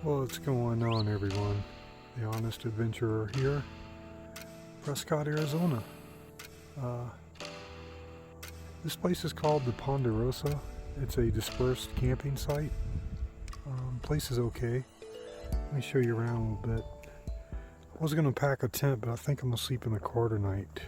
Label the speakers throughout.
Speaker 1: What's going on, everyone? The Honest Adventurer here, Prescott, Arizona. This place is called the Ponderosa. It's a dispersed camping site. Place is okay. Let me show you around a little bit. I was going to pack a tent, but I think I'm going to sleep in the car tonight.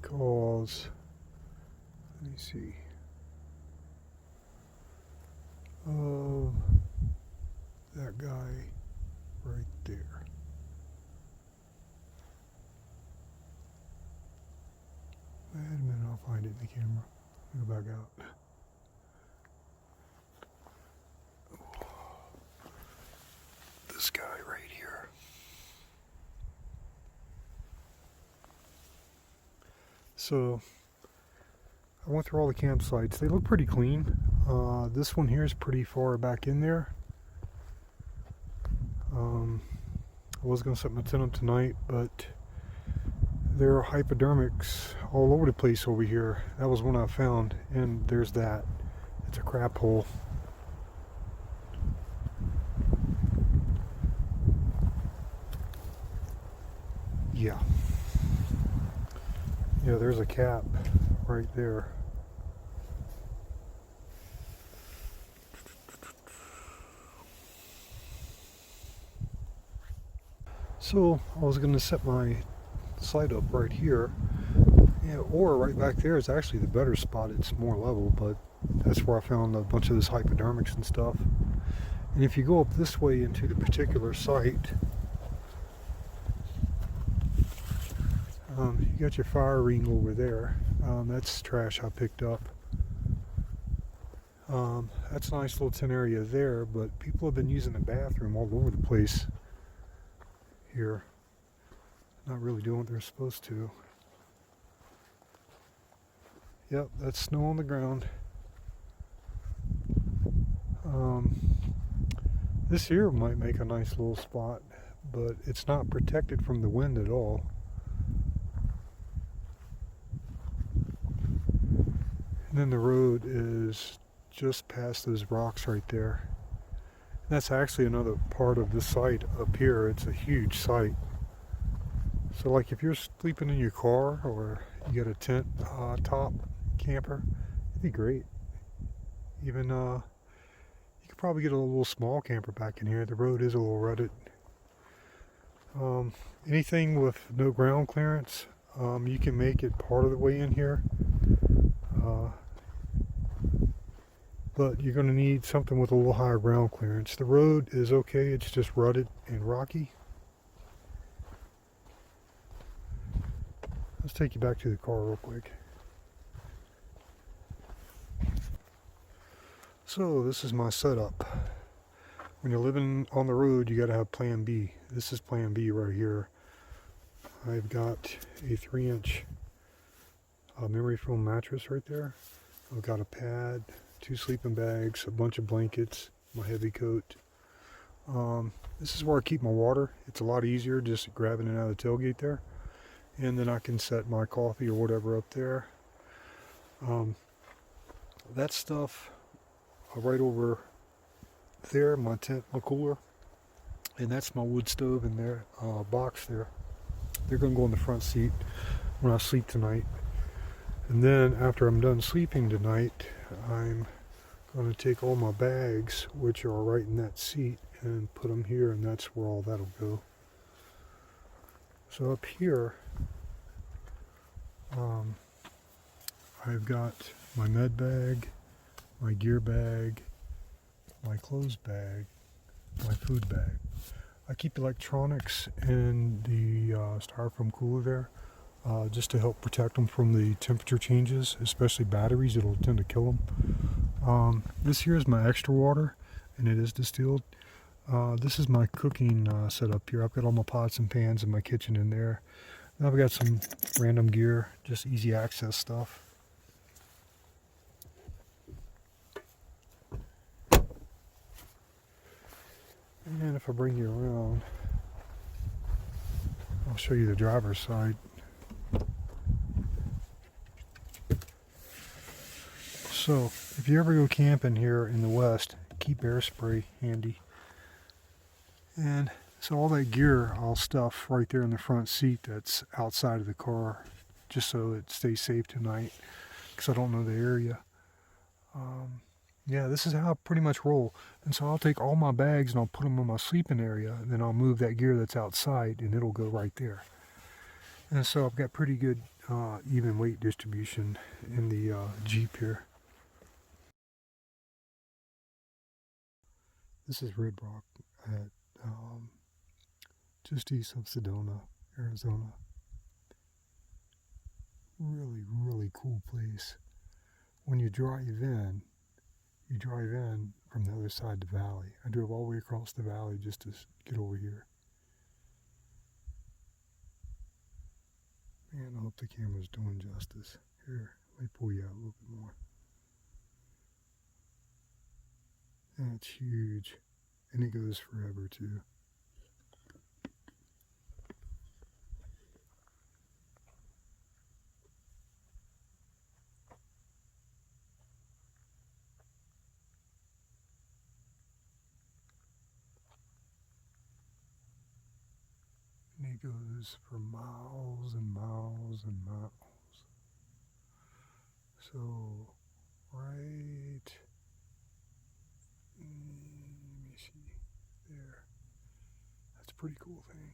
Speaker 1: Because, let me see. That guy right there. Wait a minute, I'll find it in the camera. Let me go back out. This guy right here. So, I went through all the campsites. They look pretty clean. This one here is pretty far back in there. I was going to set my tent up tonight, but there are hypodermics all over the place over here. That was one I found, and there's that. It's a crap hole. Yeah, there's a cap right there. So I was going to set my site up right here, or right back there is actually the better spot. It's more level, but that's where I found a bunch of this hypodermics and stuff. And if you go up this way into the particular site, you got your fire ring over there. That's trash I picked up. That's a nice little tent area there, but people have been using the bathroom all over the place here. Not really doing what they're supposed to. Yep, that's snow on the ground. This here might make a nice little spot, but it's not protected from the wind at all. And then the road is just past those rocks right there. And that's actually another part of the site up here. It's a huge site. So like if you're sleeping in your car or you got a tent top camper, it'd be great. Even you could probably get a little small camper back in here. The road is a little rutted. Anything with no ground clearance, you can make it part of the way in here. But you're going to need something with a little higher ground clearance. The road is okay, it's just rutted and rocky. Let's take you back to the car real quick. So this is my setup. When you're living on the road, you got to have plan B. This is plan B right here. I've got a 3-inch memory foam mattress right there. I've got a pad, 2 sleeping bags, a bunch of blankets, my heavy coat. This is where I keep my water. It's a lot easier just grabbing it out of the tailgate there. And then I can set my coffee or whatever up there. That stuff right over there, my tent, my cooler. And that's my wood stove in there, box there. They're going to go in the front seat when I sleep tonight. And then after I'm done sleeping tonight, I'm going to take all my bags, which are right in that seat, and put them here, and that's where all that'll go. So up here, I've got my med bag, my gear bag, my clothes bag, my food bag. I keep electronics in the styrofoam cooler there, just to help protect them from the temperature changes, especially batteries. It'll tend to kill them. This here is my extra water, and it is distilled. This is my cooking setup here. I've got all my pots and pans in my kitchen in there. And I've got some random gear, just easy access stuff. And if I bring you around, I'll show you the driver's side. So if you ever go camping here in the West, keep air spray handy. And so all that gear I'll stuff right there in the front seat that's outside of the car, just so it stays safe tonight, because I don't know the area. Yeah, this is how I pretty much roll. And so I'll take all my bags and I'll put them in my sleeping area, and then I'll move that gear that's outside and it'll go right there. And so I've got pretty good even weight distribution in the Jeep here. This is Red Rock at just east of Sedona, Arizona. Really, really cool place. When you drive in from the other side of the valley. I drove all the way across the valley just to get over here. Man, I hope the camera's doing justice. Here, let me pull you out a little bit more. That's huge. And it goes forever too. And it goes for miles and miles and miles. So, right, let me see, there. That's a pretty cool thing.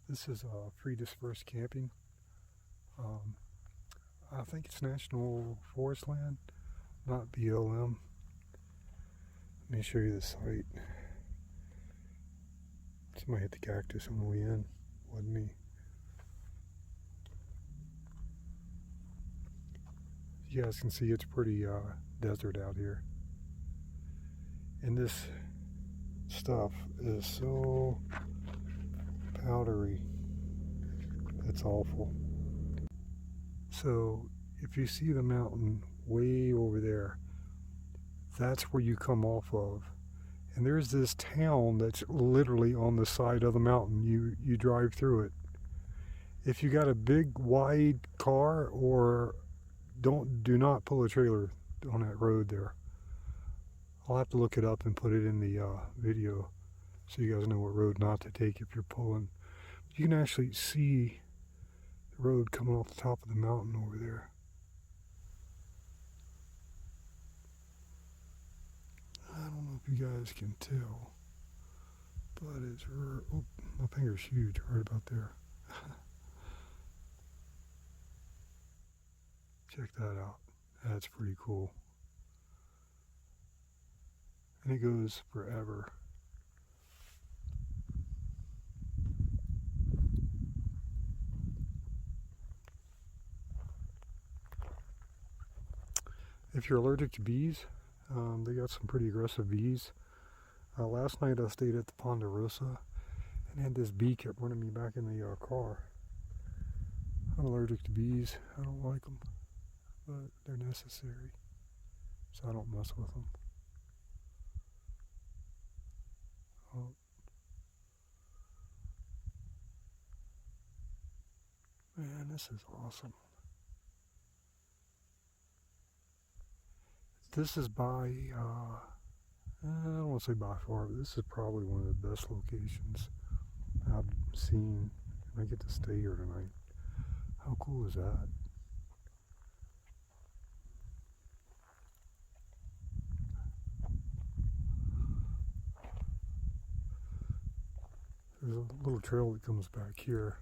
Speaker 1: This is free dispersed camping. I think it's National Forest Land, not BLM. Let me show you the site. Somebody hit the cactus on the way in. Wasn't me. You guys can see it's pretty desert out here. And this stuff is so powdery. It's awful. So if you see the mountain way over there, that's where you come off of. And there's this town that's literally on the side of the mountain. You drive through it. If you got a big wide car, or do not pull a trailer on that road there. I'll have to look it up and put it in the video so you guys know what road not to take if you're pulling. You can actually see the road coming off the top of the mountain over there. I don't know if you guys can tell, but it's, oh, my finger's huge right about there. Check that out. That's pretty cool. And it goes forever. If you're allergic to bees, they got some pretty aggressive bees. Last night I stayed at the Ponderosa and had this bee kept running me back in the car. I'm allergic to bees. I don't like them, but they're necessary, so I don't mess with them. Oh. Man, this is awesome. This is by, I don't want to say by far, but this is probably one of the best locations I've seen. And I get to stay here tonight. How cool is that? There's a little trail that comes back here.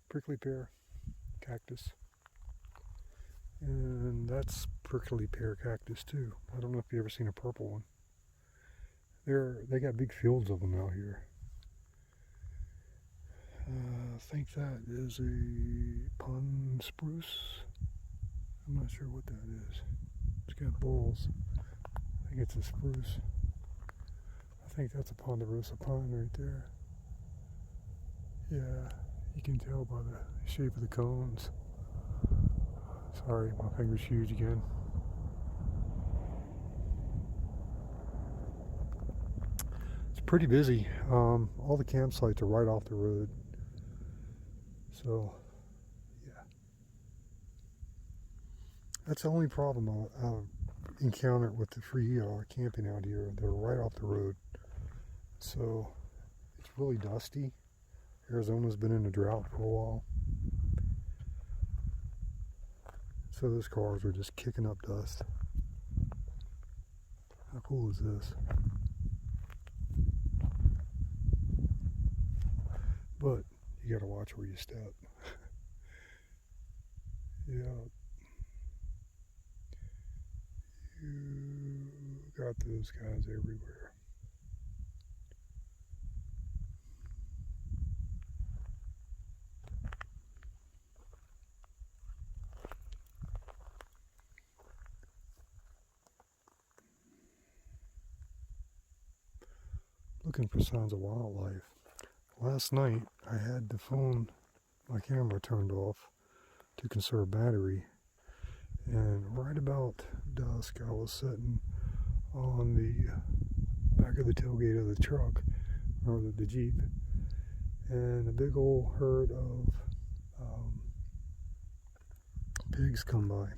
Speaker 1: Prickly pear cactus. And that's prickly pear cactus too. I don't know if you've ever seen a purple one. They got big fields of them out here. I think that is a pine spruce. I'm not sure what that is. It's got balls. I think it's a spruce. I think that's a Ponderosa pine right there. Yeah, you can tell by the shape of the cones. Sorry, my finger's huge again. It's pretty busy. All the campsites are right off the road. So, yeah. That's the only problem I've encountered with the free camping out here. They're right off the road. So, it's really dusty. Arizona's been in a drought for a while. So those cars are just kicking up dust. How cool is this? But you gotta watch where you step. Yeah. You got those guys everywhere. Looking for signs of wildlife. Last night I had my camera turned off to conserve battery, and right about dusk I was sitting on the back of the tailgate of the truck, or the Jeep, and a big old herd of pigs come by.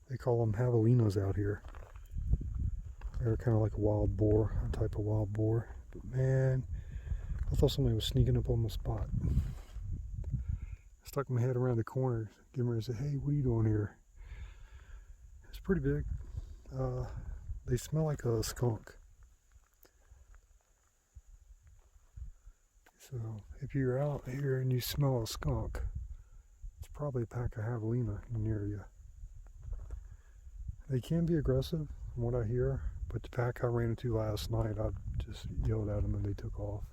Speaker 1: They call them javelinas out here. They're kind of like a wild boar, a type of wild boar. But man, I thought somebody was sneaking up on my spot. I stuck my head around the corner, getting ready to say, "Hey, what are you doing here?" It's pretty big. They smell like a skunk. So if you're out here and you smell a skunk, it's probably a pack of javelina near you. They can be aggressive, from what I hear, but the pack I ran into last night, I just yelled at them and they took off.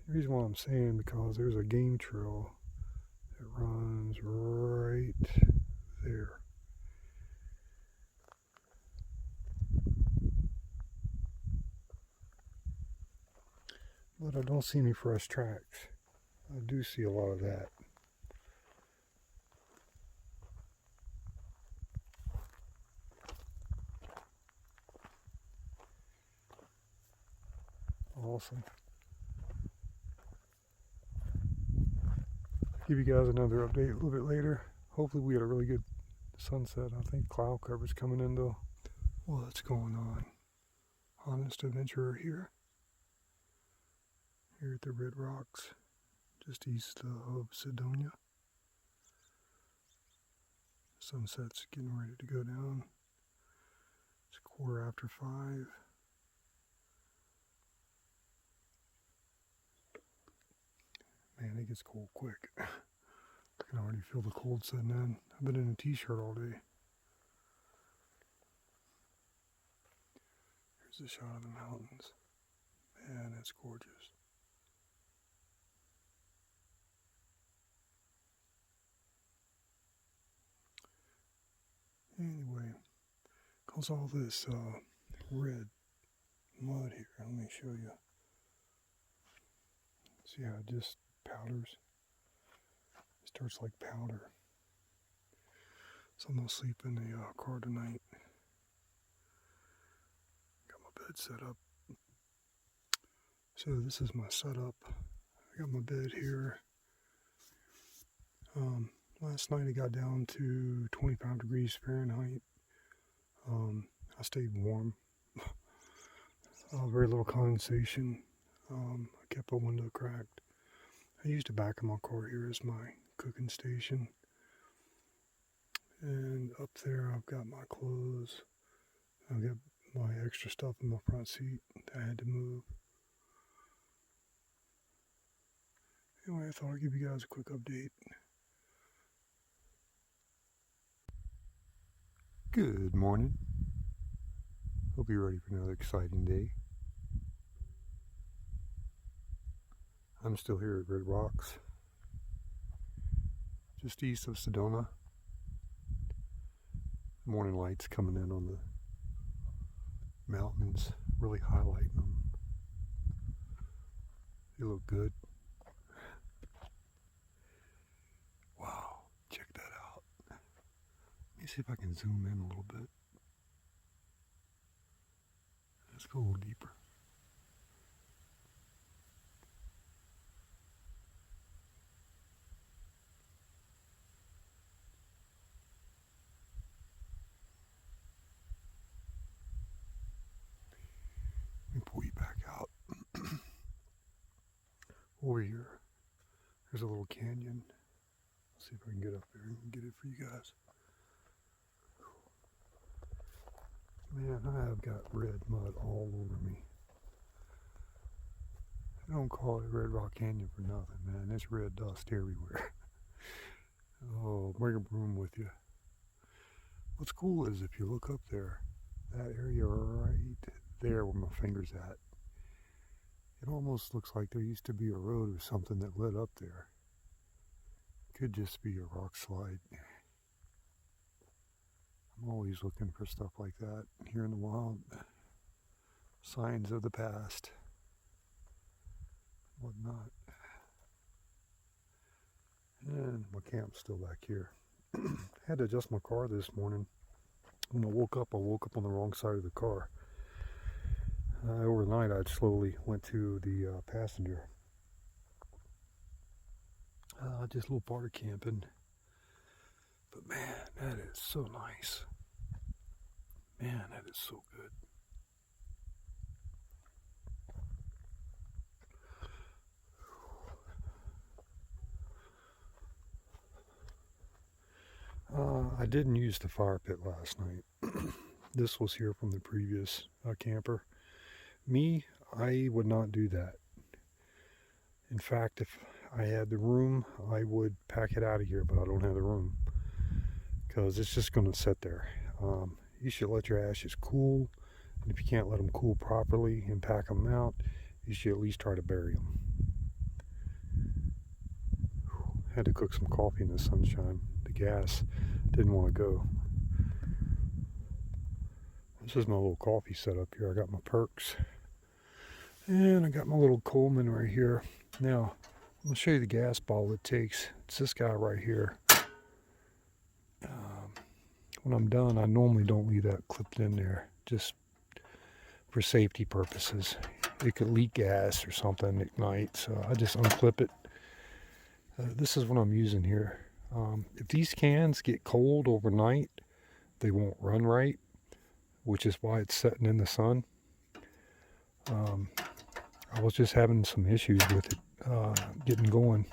Speaker 1: The reason why I'm saying, because there's a game trail that runs right there. But I don't see any fresh tracks. I do see a lot of that. Awesome. Give you guys another update a little bit later. Hopefully we had a really good sunset. I think cloud cover's coming in though. What's going on? Honest Adventurer here at the Red Rocks, just east of Sedonia. Sunset's getting ready to go down. It's 5:15. Man, it gets cold quick. I can already feel the cold setting in. I've been in a t-shirt all day. Here's a shot of the mountains. Man, that's gorgeous. Anyway, cause all this red mud here. Let me show you. See how it just powders? It starts like powder. So I'm gonna sleep in the car tonight. Got my bed set up. So this is my setup. I got my bed here. Last night it got down to 25 degrees Fahrenheit. I stayed warm. Very little condensation. I kept a window cracked. I used the back of my car here as my cooking station. And up there I've got my clothes. I've got my extra stuff in my front seat that I had to move. Anyway, I thought I'd give you guys a quick update. Good morning. Hope you're ready for another exciting day. I'm still here at Red Rocks, just east of Sedona. Morning lights coming in on the mountains, really highlighting them. They look good. Wow, check that out. Let me see if I can zoom in a little bit. Let's go a little deeper. over here. There's a little canyon. Let's see if I can get up there and get it for you guys. Man, I have got red mud all over me. I don't call it Red Rock Canyon for nothing, man. There's red dust everywhere. Oh, bring a broom with you. What's cool is if you look up there, that area right there where my finger's at, it almost looks like there used to be a road or something that led up there. Could just be a rock slide. I'm always looking for stuff like that here in the wild. Signs of the past. Whatnot. And my camp's still back here. Had to adjust my car this morning. When I woke up on the wrong side of the car. Overnight I slowly went to the passenger. Just a little part of camping. But man, that is so nice. Man, that is so good. I didn't use the fire pit last night. This was here from the previous camper. Me, I would not do that. In fact, if I had the room, I would pack it out of here, but I don't have the room because it's just going to sit there. You should let your ashes cool, and if you can't let them cool properly and pack them out, you should at least try to bury them. Had to cook some coffee in the sunshine. The gas didn't want to go. This is my little coffee setup here. I got my perks. And I got my little Coleman right here. Now, I'm going to show you the gas bottle it takes. It's this guy right here. When I'm done, I normally don't leave that clipped in there, just for safety purposes. It could leak gas or something, ignite, so I just unclip it. This is what I'm using here. If these cans get cold overnight, they won't run right, which is why it's sitting in the sun. I was just having some issues with it getting going.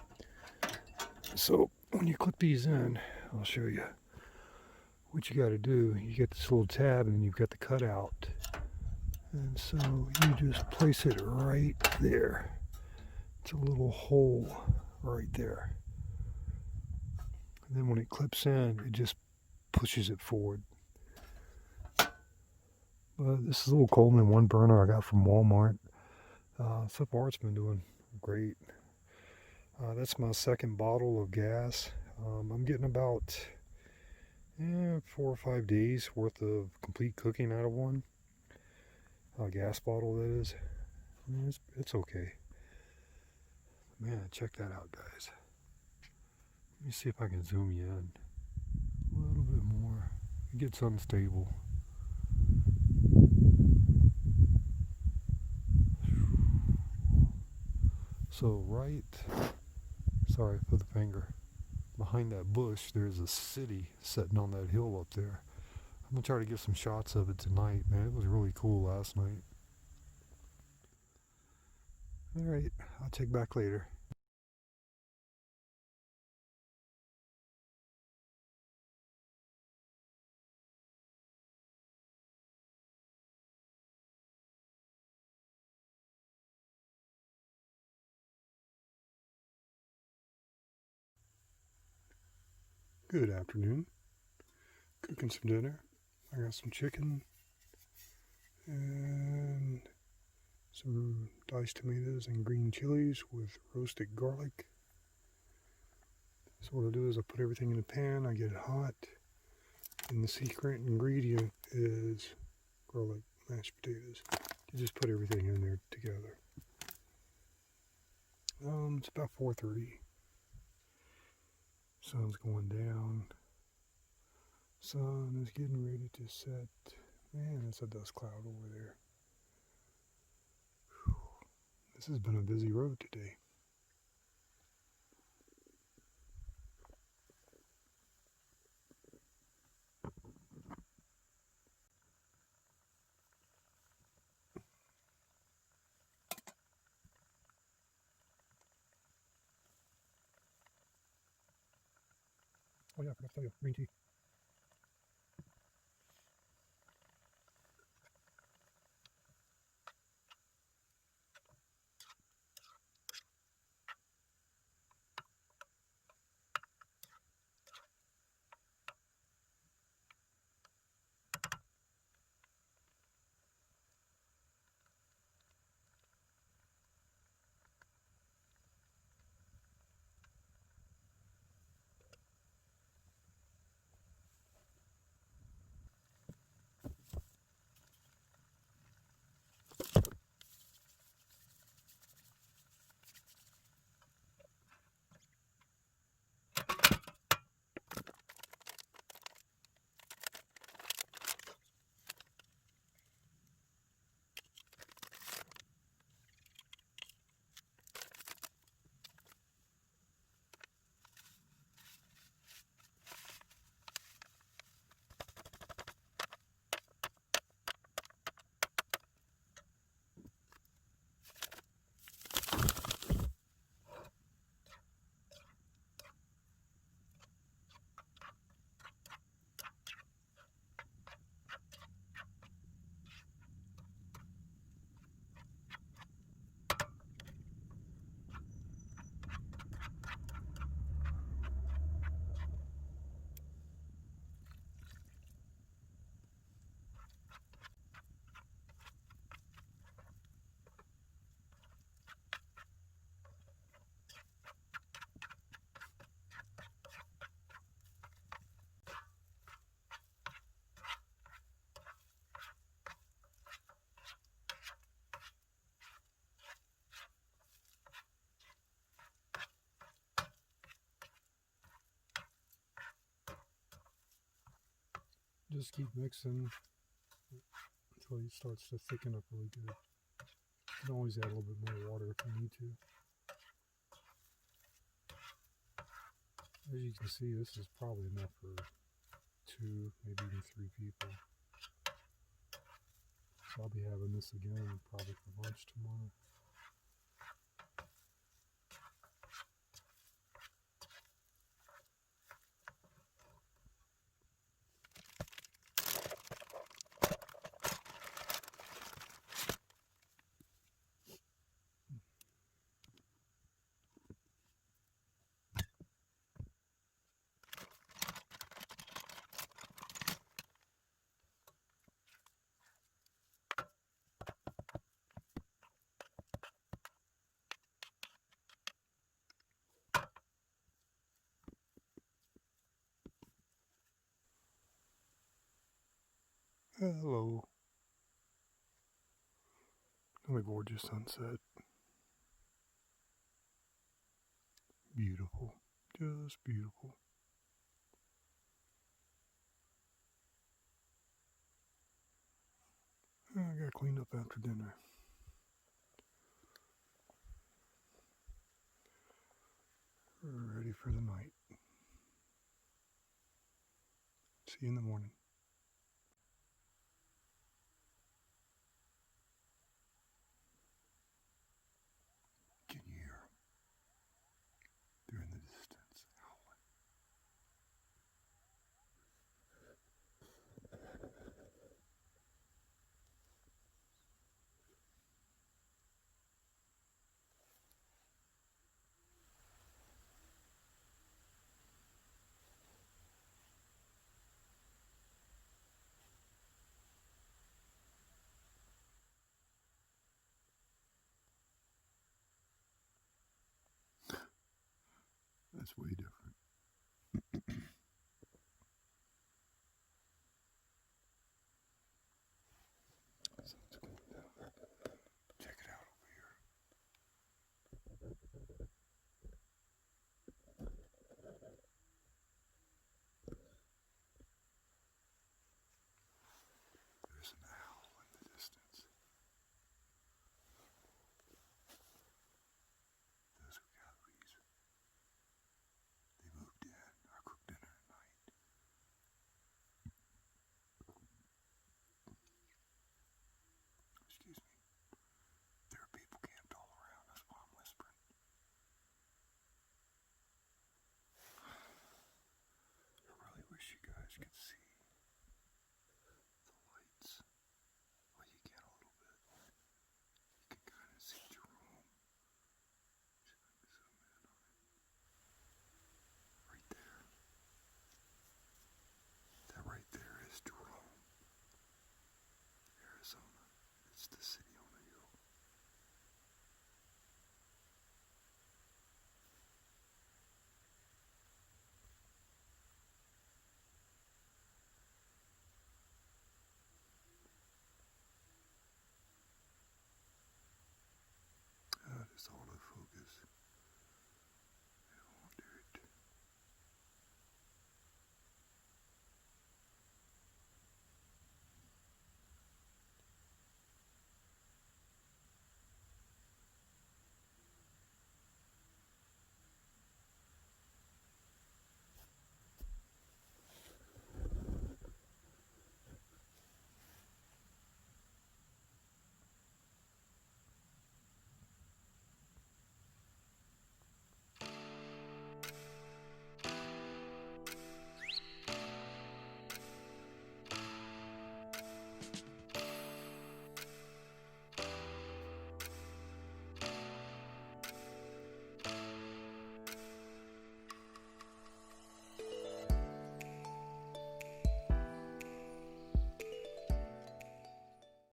Speaker 1: So when you clip these in, I'll show you what you got to do. You get this little tab and you've got the cutout, and so you just place it right there. It's a little hole right there, and then when it clips in, it just pushes it forward. This is a little Coleman 1 burner I got from Walmart. So far it's been doing great. That's my second bottle of gas. I'm getting about 4 or 5 days worth of complete cooking out of one. Gas bottle, that is. It's okay. Man, check that out, guys. Let me see if I can zoom you in a little bit more. It gets unstable. So sorry for the finger, behind that bush there's a city sitting on that hill up there. I'm going to try to get some shots of it tonight, man. It was really cool last night. Alright, I'll check back later. Good afternoon. Cooking some dinner. I got some chicken and some diced tomatoes and green chilies with roasted garlic. So what I do is I put everything in the pan, I get it hot, and the secret ingredient is garlic mashed potatoes. You just put everything in there together. It's about 4:30. Sun's going down. Sun is getting ready to set. Man, it's a dust cloud over there. Whew. This has been a busy road today. Oh yeah, I forgot to tell you, green tea. Just keep mixing until it starts to thicken up really good. You can always add a little bit more water if you need to. As you can see, this is probably enough for 2, maybe even 3 people. So I'll be having this again probably for lunch tomorrow. Hello. What a gorgeous sunset. Beautiful. Just beautiful. I gotta clean up after dinner. We're ready for the night. See you in the morning. Can you hear them? They're in the distance howling. That's way different. Sun's going down. Check it out over here. There's an owl in the distance. Those are coyotes. to see.